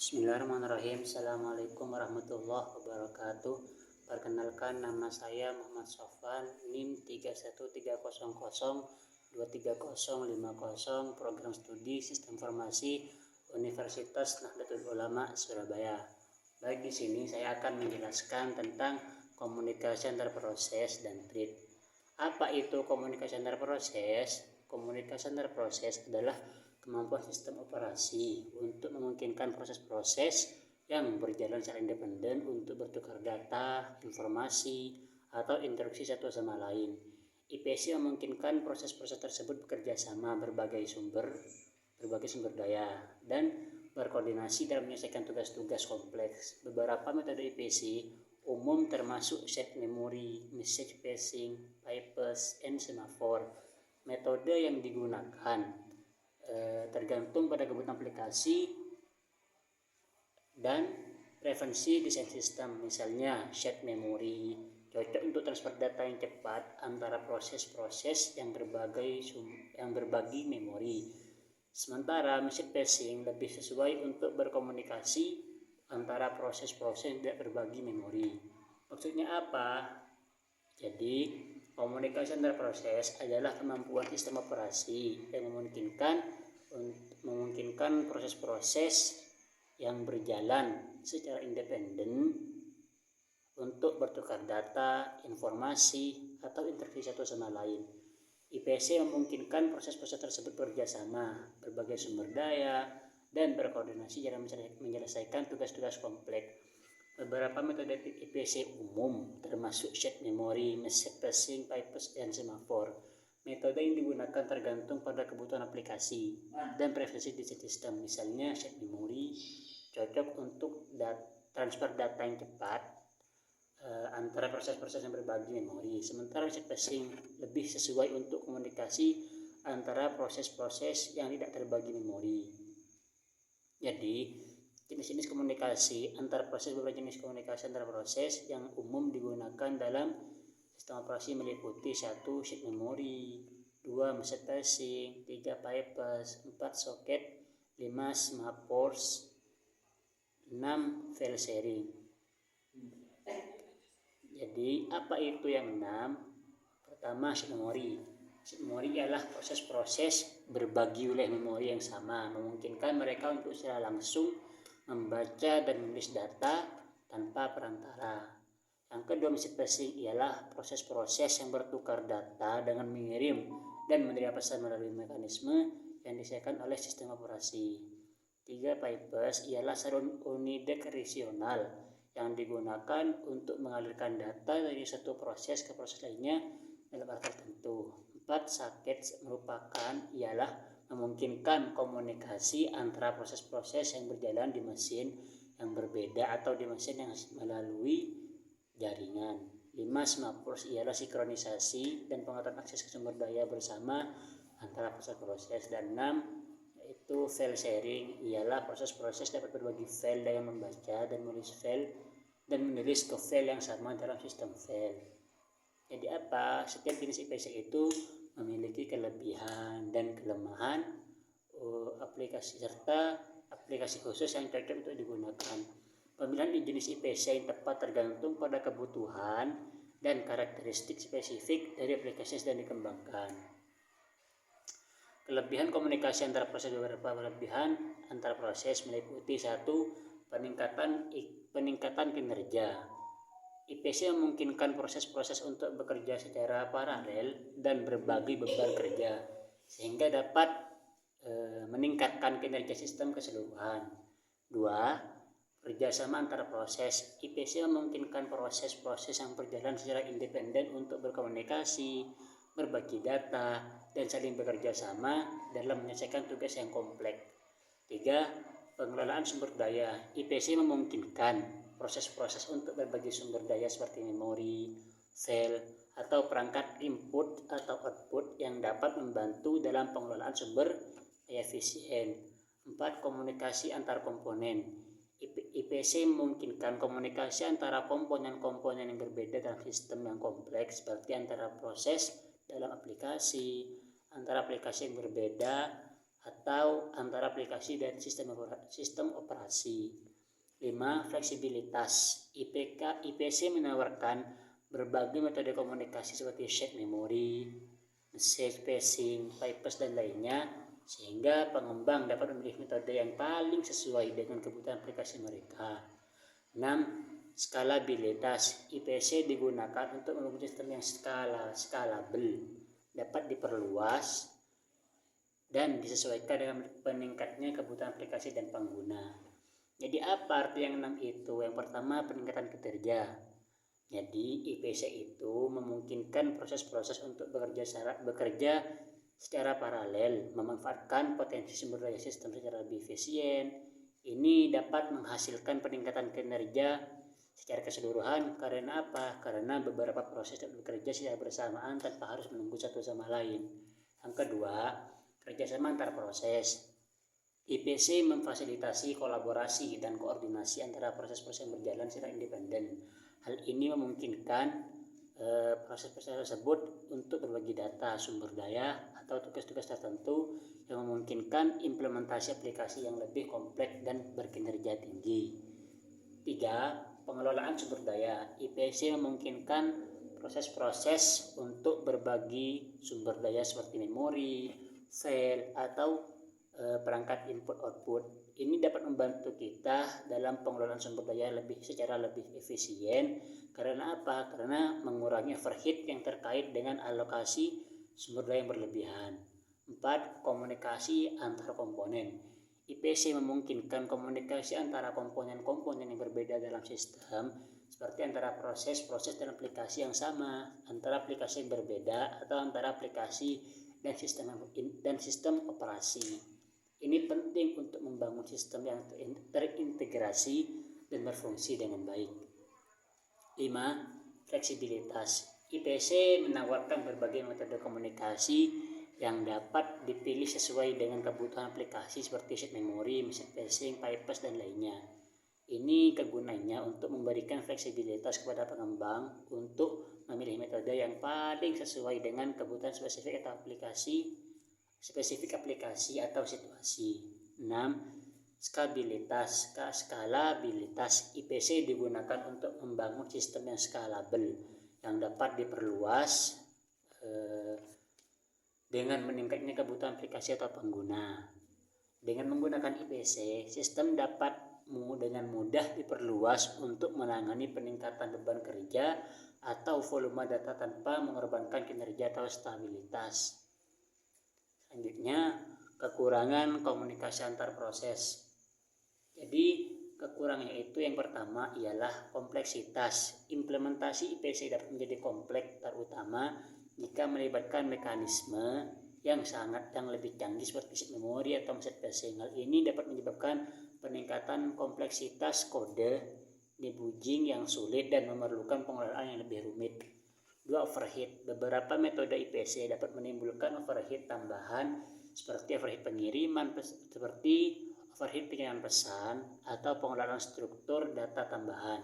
Bismillahirrahmanirrahim. Assalamualaikum warahmatullahi wabarakatuh. Perkenalkan, nama saya Muhammad Sofwan, NIM 3130023050, Program Studi Sistem Informasi Universitas Nahdlatul Ulama Surabaya. Baik, di sini saya akan menjelaskan tentang komunikasi antar proses dan thread. Apa itu komunikasi antar proses? Komunikasi antar proses adalah kemampuan sistem operasi untuk memungkinkan proses-proses yang berjalan secara independen untuk bertukar data, informasi, atau interaksi satu sama lain. IPC memungkinkan proses-proses tersebut bekerja sama berbagai sumber daya dan berkoordinasi dalam menyelesaikan tugas-tugas kompleks. Beberapa metode IPC umum termasuk set memory, message passing, pipes, and semaphore. Metode yang digunakan tergantung pada kebutuhan aplikasi dan preferensi desain sistem. Misalnya shared memory cocok untuk transfer data yang cepat antara proses-proses yang berbagi memori. Sementara message passing lebih sesuai untuk berkomunikasi antara proses-proses yang tidak berbagi memori. Maksudnya apa? Jadi komunikasi antar proses adalah kemampuan sistem operasi yang memungkinkan proses-proses yang berjalan secara independen untuk bertukar data, informasi, atau interaksi satu sama lain. IPC memungkinkan proses-proses tersebut bekerja sama, berbagai sumber daya, dan berkoordinasi dalam menyelesaikan tugas-tugas kompleks. Beberapa metode IPC umum termasuk shared memory, message passing, pipes, dan semaphore. Metode yang digunakan tergantung pada kebutuhan aplikasi dan preferensi desain sistem. Misalnya shared memory cocok untuk transfer data yang cepat antara proses-proses yang berbagi memori. Sementara message passing lebih sesuai untuk komunikasi antara proses-proses yang tidak terbagi memori. Jadi jenis-jenis komunikasi antar proses. Beberapa jenis komunikasi antar proses yang umum digunakan dalam sistem operasi meliputi 1. Shared memory, 2. Message passing, 3. Pipes, 4. Socket, 5. Semaphores, 6. File sharing. Jadi apa itu yang 6? Pertama, shared memory. Shared memory ialah proses-proses berbagi wilayah memori yang sama, memungkinkan mereka untuk secara langsung membaca dan menulis data tanpa perantara. Yang kedua, message passing ialah proses-proses yang bertukar data dengan mengirim dan menerima pesan melalui mekanisme yang disediakan oleh sistem operasi. 3. Pipes ialah saluran unidireksional yang digunakan untuk mengalirkan data dari satu proses ke proses lainnya dalam arah tertentu. 4. Socket ialah memungkinkan komunikasi antara proses-proses yang berjalan di mesin yang berbeda atau di mesin yang melalui jaringan. 5. Semaphores ialah sinkronisasi dan pengaturan akses ke sumber daya bersama antara proses-proses. Dan 6. Yaitu file sharing ialah proses-proses dapat berbagi file dengan membaca dan menulis file dan menulis ke file yang sama dalam sistem file. Jadi apa? Setiap jenis IPC itu memiliki kelebihan dan kelemahan aplikasi serta aplikasi khusus yang cocok untuk digunakan. Pemilihan jenis IPC yang tepat tergantung pada kebutuhan dan karakteristik spesifik dari aplikasi yang sedang dikembangkan. Kelebihan komunikasi antar proses. Beberapa kelebihan antar proses meliputi 1. Peningkatan kinerja. IPC memungkinkan proses-proses untuk bekerja secara paralel dan berbagi beban kerja sehingga dapat meningkatkan kinerja sistem keseluruhan. 2. Kerjasama antar proses. IPC memungkinkan proses-proses yang berjalan secara independen untuk berkomunikasi, berbagi data, dan saling bekerja sama dalam menyelesaikan tugas yang kompleks. 3. Pengelolaan sumber daya. IPC memungkinkan proses-proses untuk berbagi sumber daya seperti memori, file, atau perangkat input atau output yang dapat membantu dalam pengelolaan sumber daya efisien. 4. Komunikasi antar komponen. IPC memungkinkan komunikasi antara komponen-komponen yang berbeda dalam sistem yang kompleks seperti antara proses dalam aplikasi, antara aplikasi yang berbeda, atau antara aplikasi dan sistem operasi. 5. Fleksibilitas. IPC menawarkan berbagai metode komunikasi seperti shared memory, message passing, pipes, dan lainnya, sehingga pengembang dapat memilih metode yang paling sesuai dengan kebutuhan aplikasi mereka. 6. Skalabilitas. IPC digunakan untuk membangun sistem yang scalable, dapat diperluas dan disesuaikan dengan peningkatnya kebutuhan aplikasi dan pengguna. Jadi apa arti yang 6 itu? Yang pertama, peningkatan kinerja. Jadi IPC itu memungkinkan proses-proses untuk bekerja secara paralel, memanfaatkan potensi sumber daya sistem secara lebih efisien. Ini dapat menghasilkan peningkatan kinerja secara keseluruhan. Karena apa? Karena beberapa proses dapat bekerja secara bersamaan tanpa harus menunggu satu sama lain. Yang kedua, kerjasama antar proses. IPC memfasilitasi kolaborasi dan koordinasi antara proses-proses yang berjalan secara independen. Hal ini memungkinkan proses-proses tersebut untuk berbagi data, sumber daya, atau tugas-tugas tertentu yang memungkinkan implementasi aplikasi yang lebih kompleks dan berkinerja tinggi. 3. Pengelolaan sumber daya. IPC memungkinkan proses-proses untuk berbagi sumber daya seperti memori, file, atau perangkat input-output. Ini dapat membantu kita dalam pengelolaan sumber daya secara lebih efisien. Karena apa? Karena mengurangi overhead yang terkait dengan alokasi sumber daya yang berlebihan. 4. Komunikasi antar komponen. IPC memungkinkan komunikasi antara komponen-komponen yang berbeda dalam sistem, seperti antara proses-proses dan aplikasi yang sama, antara aplikasi yang berbeda, atau antara aplikasi dan sistem operasi. Ini penting untuk membangun sistem yang terintegrasi dan berfungsi dengan baik. 5. Fleksibilitas. IPC menawarkan berbagai metode komunikasi yang dapat dipilih sesuai dengan kebutuhan aplikasi seperti shared memory, message passing, pipes, dan lainnya. Ini kegunaannya untuk memberikan fleksibilitas kepada pengembang untuk memilih metode yang paling sesuai dengan kebutuhan spesifik aplikasi atau situasi. 6. Skalabilitas. IPC digunakan untuk membangun sistem yang scalable yang dapat diperluas dengan meningkatnya kebutuhan aplikasi atau pengguna. Dengan menggunakan IPC, sistem dapat dengan mudah diperluas untuk menangani peningkatan beban kerja atau volume data tanpa mengorbankan kinerja atau stabilitas. Selanjutnya, kekurangan komunikasi antar proses. Jadi, kekurangannya itu yang pertama ialah kompleksitas. Implementasi IPC dapat menjadi kompleks, terutama jika melibatkan mekanisme yang lebih canggih seperti shared memory atau message passing. Hal ini dapat menyebabkan peningkatan kompleksitas kode debugging yang sulit dan memerlukan pengelolaan yang lebih rumit. 2. Overhead. Beberapa metode IPC dapat menimbulkan overhead tambahan seperti overhead pengiriman pesan atau pengelolaan struktur data tambahan.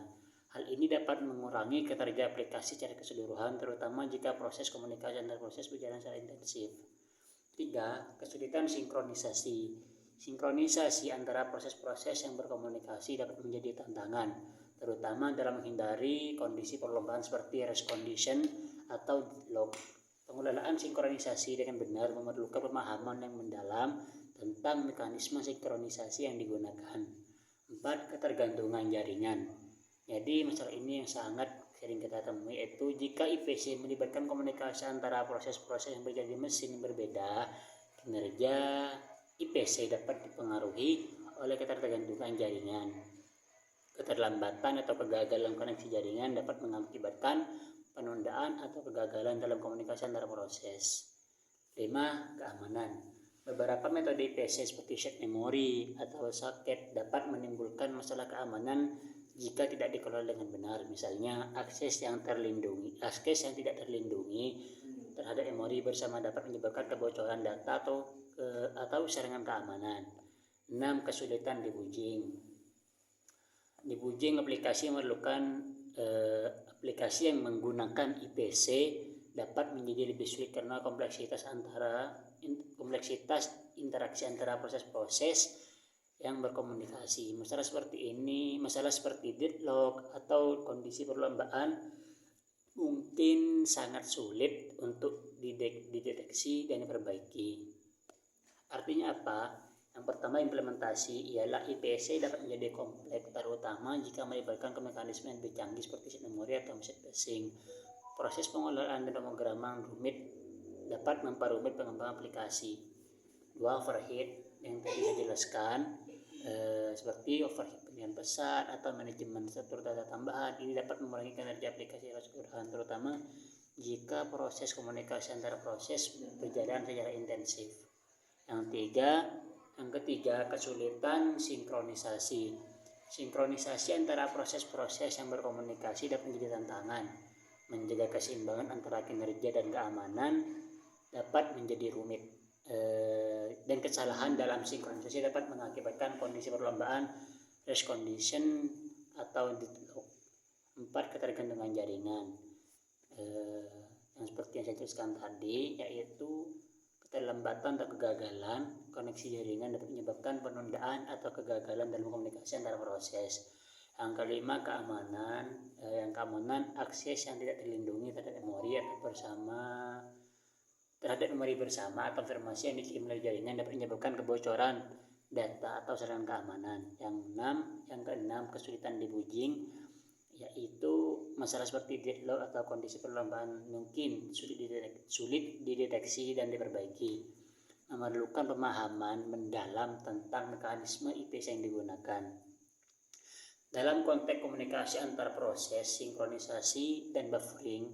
Hal ini dapat mengurangi kinerja aplikasi secara keseluruhan, terutama jika proses komunikasi antar proses berjalan secara intensif. 3. Kesulitan sinkronisasi. Sinkronisasi antara proses-proses yang berkomunikasi dapat menjadi tantangan, terutama dalam menghindari kondisi perlombaan seperti race condition atau deadlock. Pengelolaan sinkronisasi dengan benar memerlukan pemahaman yang mendalam tentang mekanisme sinkronisasi yang digunakan. 4. Ketergantungan jaringan. Jadi masalah ini yang sangat sering kita temui, yaitu jika IPC melibatkan komunikasi antara proses-proses yang berjalan di mesin yang berbeda, kinerja IPC dapat dipengaruhi oleh ketergantungan jaringan. Keterlambatan atau kegagalan koneksi jaringan dapat mengakibatkan penundaan atau kegagalan dalam komunikasi antara proses. 5. Keamanan. Beberapa metode IPC seperti shared memory atau socket dapat menimbulkan masalah keamanan jika tidak dikelola dengan benar. Misalnya, akses yang tidak terlindungi terhadap memori bersama dapat menyebabkan kebocoran data atau serangan keamanan. 6. Kesulitan debugging. Debugging aplikasi memerlukan aplikasi yang menggunakan IPC dapat menjadi lebih sulit karena kompleksitas interaksi antara proses-proses yang berkomunikasi. Masalah seperti deadlock atau kondisi perlombaan mungkin sangat sulit untuk dideteksi dan diperbaiki. Artinya apa? Yang pertama, implementasi ialah IPC dapat menjadi kompleks, terutama jika melibatkan mekanisme yang lebih canggih seperti sistem memori atau message passing. Proses pengolahan dan pemrograman rumit dapat memperumit pengembangan aplikasi. Dua, overhead yang tadi saya jelaskan, seperti overhead pengiriman pesan atau manajemen struktur data tambahan. Ini dapat mengurangi kinerja aplikasi keseluruhan, terutama jika proses komunikasi antara proses berjalan secara intensif. Yang ketiga, kesulitan sinkronisasi. Sinkronisasi antara proses-proses yang berkomunikasi dapat menjadi tantangan. Menjaga keseimbangan antara kinerja dan keamanan dapat menjadi rumit. Dan kesalahan dalam sinkronisasi dapat mengakibatkan kondisi perlombaan, race condition atau deadlock. 4, ketergantungan jaringan. Yang seperti yang saya tuliskan tadi, yaitu keterlambatan atau kegagalan koneksi jaringan dapat menyebabkan penundaan atau kegagalan dalam komunikasi antara proses. Yang kelima, keamanan. Keamanan akses yang tidak terlindungi terhadap memori bersama atau informasi yang dikirim dari jaringan dapat menyebabkan kebocoran data atau serangan keamanan. Yang keenam, kesulitan debugging, yaitu masalah seperti deadlock atau kondisi perlombaan mungkin sulit dideteksi dan diperbaiki, memerlukan pemahaman mendalam tentang mekanisme IPC yang digunakan. Dalam konteks komunikasi antar proses, sinkronisasi dan buffering,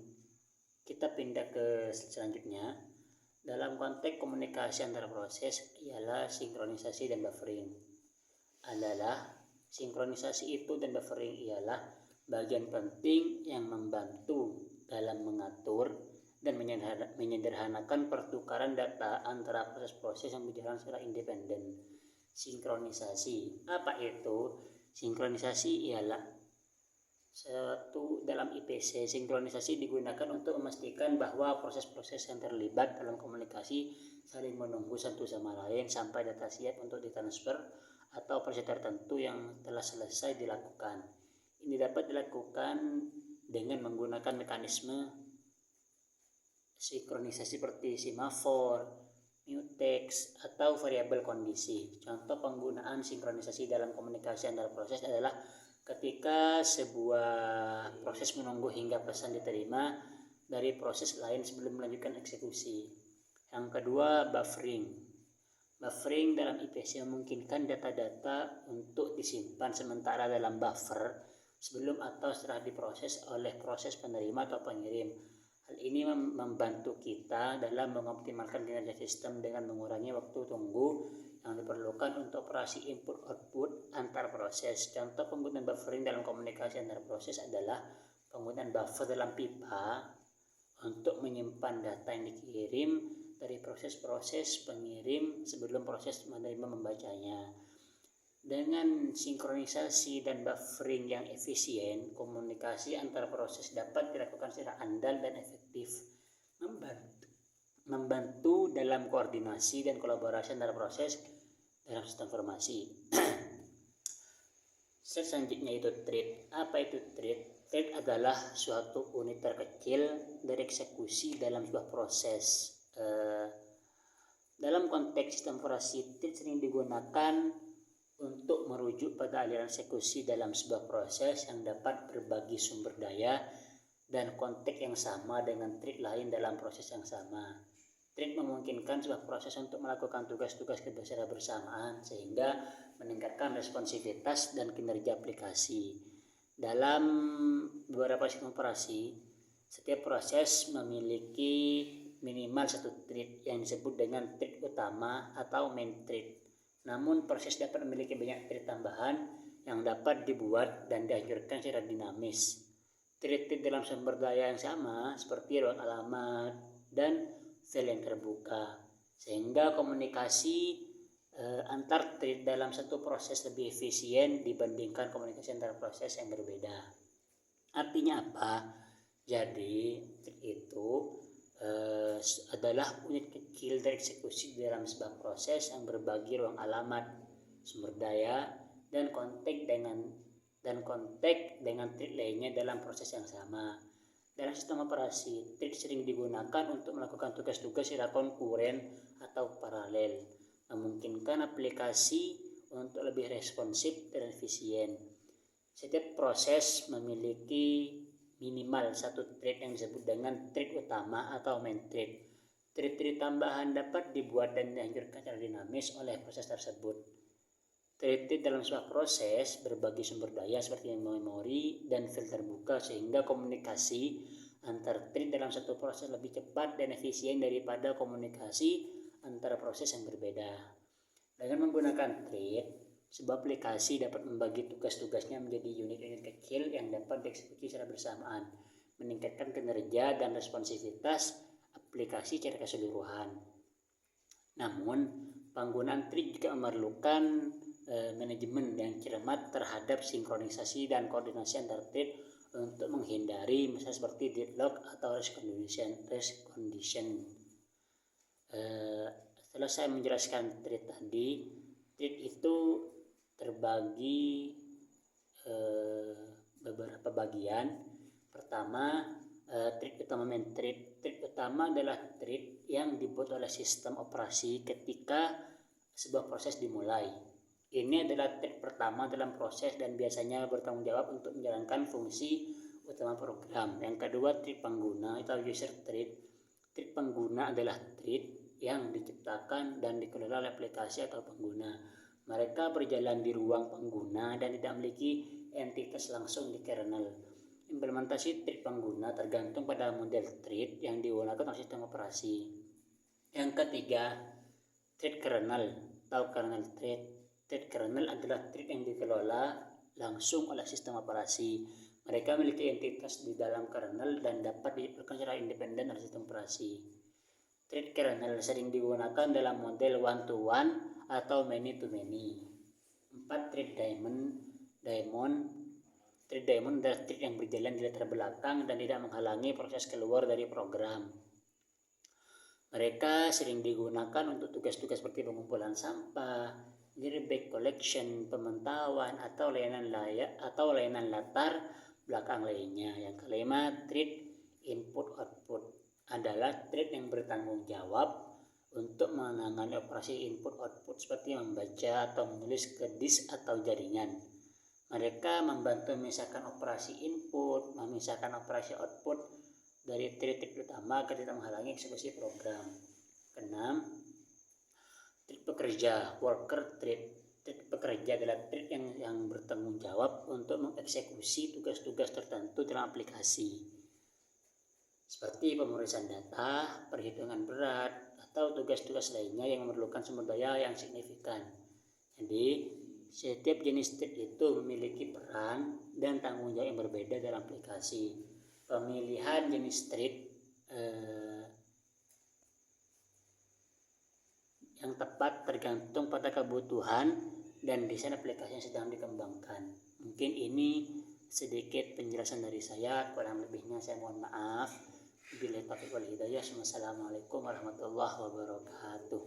kita pindah ke selanjutnya. Dalam konteks komunikasi antar proses ialah sinkronisasi dan buffering. Sinkronisasi itu dan buffering ialah bagian penting yang membantu dalam mengatur dan menyederhanakan pertukaran data antara proses-proses yang berjalan secara independen. Sinkronisasi. Apa itu? Sinkronisasi ialah dalam IPC, sinkronisasi digunakan untuk memastikan bahwa proses-proses yang terlibat dalam komunikasi saling menunggu satu sama lain sampai data siap untuk ditransfer atau proses tertentu yang telah selesai dilakukan. Ini dapat dilakukan dengan menggunakan mekanisme sinkronisasi seperti semafor, mutex, atau variabel kondisi. Contoh penggunaan sinkronisasi dalam komunikasi antar proses adalah ketika sebuah proses menunggu hingga pesan diterima dari proses lain sebelum melanjutkan eksekusi. Yang kedua, buffering. Buffering dalam IPC memungkinkan data-data untuk disimpan sementara dalam buffer sebelum atau setelah diproses oleh proses penerima atau pengirim. Hal ini membantu kita dalam mengoptimalkan kinerja sistem dengan mengurangi waktu tunggu yang diperlukan untuk operasi input-output antar proses. Contoh penggunaan buffering dalam komunikasi antar proses adalah penggunaan buffer dalam pipa untuk menyimpan data yang dikirim dari proses-proses pengirim sebelum proses menerima membacanya. Dengan sinkronisasi dan buffering yang efisien, komunikasi antar proses dapat dilakukan secara andal dan efektif, membantu dalam koordinasi dan kolaborasi antar proses dalam sistem informasi. Selanjutnya itu thread. Apa itu thread? Thread adalah suatu unit terkecil dari eksekusi dalam sebuah proses. Dalam konteks sistem informasi, thread sering digunakan untuk merujuk pada aliran eksekusi dalam sebuah proses yang dapat berbagi sumber daya dan konteks yang sama dengan thread lain dalam proses yang sama. Thread memungkinkan sebuah proses untuk melakukan tugas-tugas secara bersamaan sehingga meningkatkan responsivitas dan kinerja aplikasi. Dalam beberapa sistem operasi, setiap proses memiliki minimal satu thread yang disebut dengan thread utama atau main thread. Namun proses dapat memiliki banyak thread tambahan yang dapat dibuat dan dianjurkan secara dinamis. Thread dalam sumber daya yang sama seperti ruang alamat dan file yang terbuka, sehingga komunikasi antar thread dalam satu proses lebih efisien dibandingkan komunikasi antar proses yang berbeda. Artinya apa? Jadi thread itu adalah unit kecil dari eksekusi dalam sebuah proses yang berbagi ruang alamat, sumber daya, dan konteks dengan thread lainnya dalam proses yang sama. Dalam sistem operasi, thread sering digunakan untuk melakukan tugas-tugas secara konkuren atau paralel, memungkinkan aplikasi untuk lebih responsif dan efisien. Setiap proses memiliki minimal satu thread yang disebut dengan thread utama atau main thread. Thread-thread tambahan dapat dibuat dan dihancurkan secara dinamis oleh proses tersebut. Thread-thread dalam sebuah proses berbagi sumber daya seperti memori dan file terbuka sehingga komunikasi antar thread dalam satu proses lebih cepat dan efisien daripada komunikasi antara proses yang berbeda. Dengan menggunakan thread, sebuah aplikasi dapat membagi tugas-tugasnya menjadi unit-unit kecil yang dapat dieksekusi secara bersamaan, meningkatkan kinerja dan responsivitas aplikasi secara keseluruhan. Namun, penggunaan thread juga memerlukan manajemen yang cermat terhadap sinkronisasi dan koordinasi antar thread untuk menghindari misalnya seperti deadlock atau race condition. Setelah saya menjelaskan thread tadi, thread itu terbagi beberapa bagian. Pertama, thread utama main thread. Thread utama adalah thread yang dibuat oleh sistem operasi ketika sebuah proses dimulai. Ini adalah thread pertama dalam proses dan biasanya bertanggung jawab untuk menjalankan fungsi utama program. Yang kedua, thread pengguna atau user thread. Thread pengguna adalah thread yang diciptakan dan dikelola oleh aplikasi atau pengguna. Mereka berjalan di ruang pengguna dan tidak memiliki entitas langsung di kernel. Implementasi thread pengguna tergantung pada model thread yang digunakan oleh sistem operasi. Yang ketiga, thread kernel atau kernel thread. Thread kernel adalah thread yang dikelola langsung oleh sistem operasi. Mereka memiliki entitas di dalam kernel dan dapat dioperasikan secara independen oleh sistem operasi. Thread kernel sering digunakan dalam model one-to-one atau many-to-many. 4. Thread daemon. Thread daemon adalah thread yang berjalan di latar belakang dan tidak menghalangi proses keluar dari program. Mereka sering digunakan untuk tugas-tugas seperti pengumpulan sampah, garbage collection, pemantauan, atau layanan latar belakang lainnya. Yang kelima, thread input-output adalah thread yang bertanggung jawab untuk menangani operasi input-output seperti membaca atau menulis ke disk atau jaringan. Mereka membantu memisahkan operasi input, memisahkan operasi output dari thread utama agar tidak menghalangi eksekusi program. Keenam, thread pekerja, worker thread. Thread pekerja adalah thread yang bertanggung jawab untuk mengeksekusi tugas-tugas tertentu dalam aplikasi, seperti pemrosesan data, perhitungan berat, atau tugas-tugas lainnya yang memerlukan sumber daya yang signifikan. Jadi, setiap jenis thread itu memiliki peran dan tanggung jawab yang berbeda dalam aplikasi. Pemilihan jenis thread yang tepat tergantung pada kebutuhan dan desain aplikasi yang sedang dikembangkan. Mungkin ini sedikit penjelasan dari saya, kurang lebihnya saya mohon maaf. Wassalamualaikum warahmatullahi wabarakatuh.